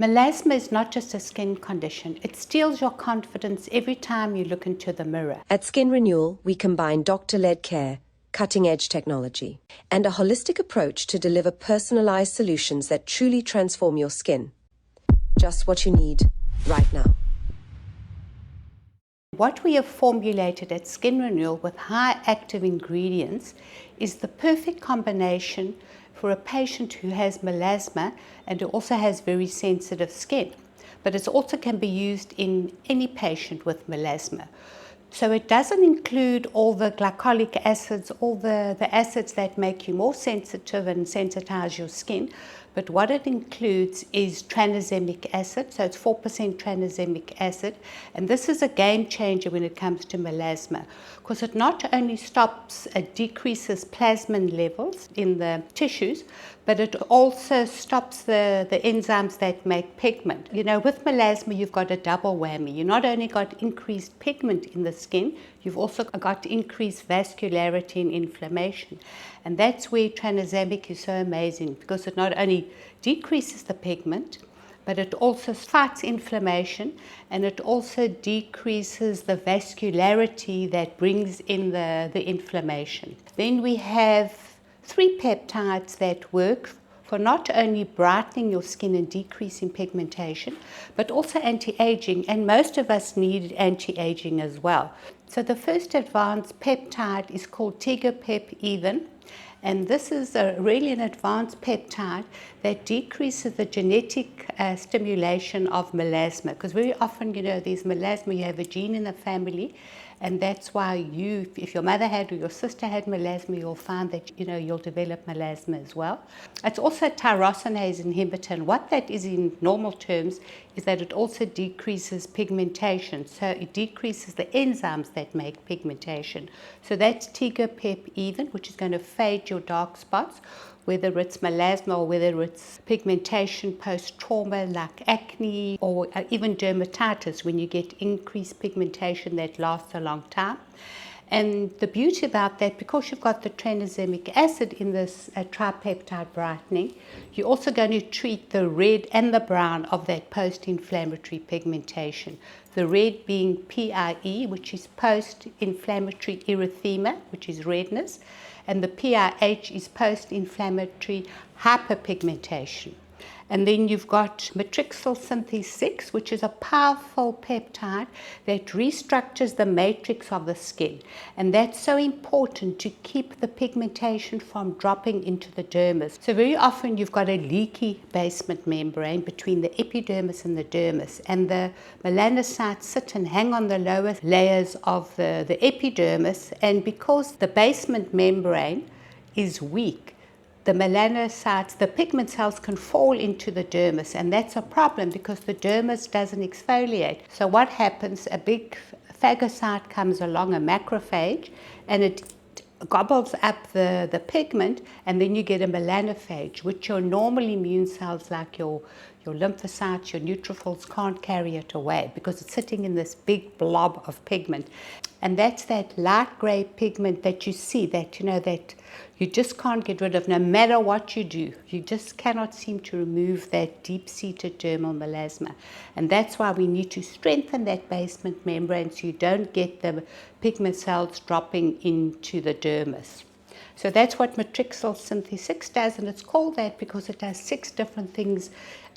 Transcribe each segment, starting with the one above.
Melasma is not just a skin condition. It steals your confidence every time you look into the mirror. At Skin Renewal, we combine doctor-led care, cutting-edge technology, and a holistic approach to deliver personalized solutions that truly transform your skin. Just what you need right now. What we have formulated at Skin Renewal with high active ingredients is the perfect combination for a patient who has melasma and who also has very sensitive skin. But it also can be used in any patient with melasma. So it doesn't include all the glycolic acids, all the acids that make you more sensitive and sensitize your skin. But what it includes is tranexamic acid, so it's 4% tranexamic acid. And this is a game changer when it comes to melasma, because it not only decreases plasmin levels in the tissues, but it also stops the enzymes that make pigment. You know, with melasma, you've got a double whammy. You not only got increased pigment in the skin, you've also got increased vascularity and inflammation. And that's where tranexamic is so amazing, because it not only decreases the pigment, but it also fights inflammation, and it also decreases the vascularity that brings in the inflammation. Then we have 3 peptides that work for not only brightening your skin and decreasing pigmentation, but also anti-aging, and most of us need anti-aging as well. So the first advanced peptide is called Pep Even, and this is really an advanced peptide that decreases the genetic stimulation of melasma, because very often, you know, there's melasma, you have a gene in the family, and that's why if your mother had or your sister had melasma, you'll find that, you know, you'll develop melasma as well. It's also a tyrosinase inhibitor, and what that is in normal terms is that it also decreases pigmentation. So it decreases the enzymes that make pigmentation. So that's Pep Even, which is going to fade your dark spots, whether it's melasma or whether it's pigmentation post-trauma like acne, or even dermatitis when you get increased pigmentation that lasts a long time. And the beauty about that, because you've got the tranexamic acid in this tripeptide brightening, you're also going to treat the red and the brown of that post-inflammatory pigmentation. The red being PIE, which is post-inflammatory erythema, which is redness, and the PIH is post-inflammatory hyperpigmentation. And then you've got matrixyl synthase 6, which is a powerful peptide that restructures the matrix of the skin. And that's so important to keep the pigmentation from dropping into the dermis. So very often you've got a leaky basement membrane between the epidermis and the dermis. And the melanocytes sit and hang on the lower layers of the epidermis. And because the basement membrane is weak, the melanocytes, the pigment cells can fall into the dermis, and that's a problem because the dermis doesn't exfoliate. So what happens, a big phagocyte comes along, a macrophage, and it gobbles up the pigment, and then you get a melanophage, which your normal immune cells like your lymphocytes, your neutrophils can't carry it away because it's sitting in this big blob of pigment. And that's that light gray pigment that you see, that, you know, that you just can't get rid of no matter what you do. You just cannot seem to remove that deep-seated dermal melasma. And that's why we need to strengthen that basement membrane so you don't get the pigment cells dropping into the dermis. So that's what matrixyl synthase 6 does, and it's called that because it does 6 different things,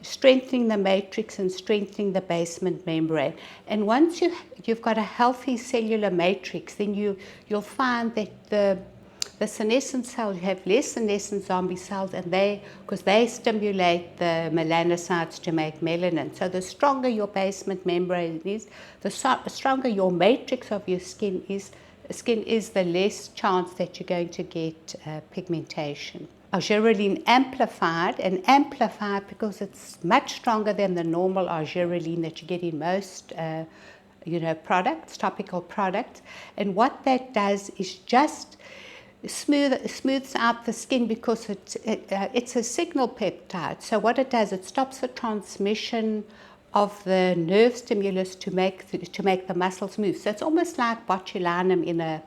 strengthening the matrix and strengthening the basement membrane. And once you've got a healthy cellular matrix, then you'll find that the senescent cells, you have less senescent zombie cells, and because they stimulate the melanocytes to make melanin. So the stronger your basement membrane is, the stronger your matrix of your skin is, the less chance that you're going to get pigmentation. Argireline amplified because it's much stronger than the normal argireline that you get in most products, topical products. And what that does is just smooths out the skin because it's a signal peptide. So what it does, it stops the transmission of the nerve stimulus to make the muscles move. So it's almost like botulinum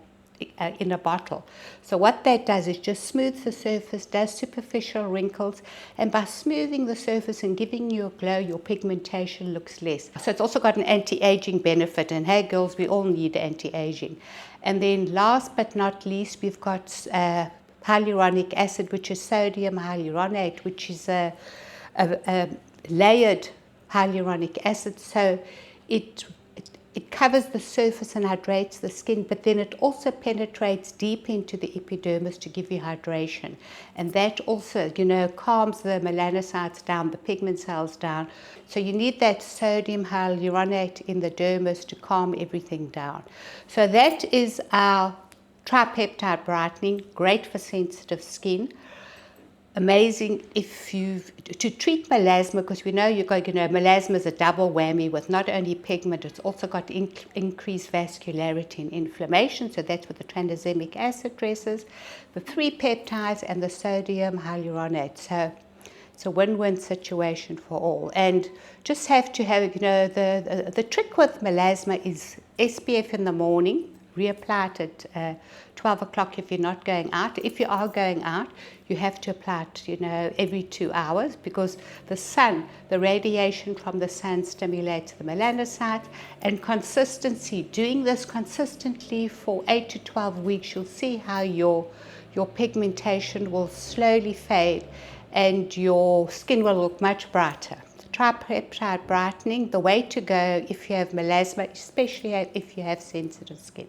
in a bottle. So what that does is just smooths the surface, does superficial wrinkles, and by smoothing the surface and giving you a glow, your pigmentation looks less. So it's also got an anti-aging benefit, and hey girls, we all need anti-aging. And then last but not least, we've got hyaluronic acid, which is sodium hyaluronate, which is a layered hyaluronic acid. So it covers the surface and hydrates the skin, but then it also penetrates deep into the epidermis to give you hydration. And that also, calms the melanocytes down, the pigment cells down. So you need that sodium hyaluronate in the dermis to calm everything down. So that is our tripeptide brightening, great for sensitive skin. Amazing to treat melasma, because we know melasma is a double whammy with not only pigment, it's also got increased vascularity and inflammation. So that's what the tranexamic acid addresses, the 3 peptides and the sodium hyaluronate. So it's a win-win situation for all. And just have to have, the trick with melasma is SPF in the morning, reapply it at 12 o'clock if you're not going out. If you are going out, you have to apply it, every 2 hours, because the sun, the radiation from the sun stimulates the melanocytes. And consistency, doing this consistently for 8 to 12 weeks, you'll see how your pigmentation will slowly fade and your skin will look much brighter. Tripeptide brightening, the way to go if you have melasma, especially if you have sensitive skin.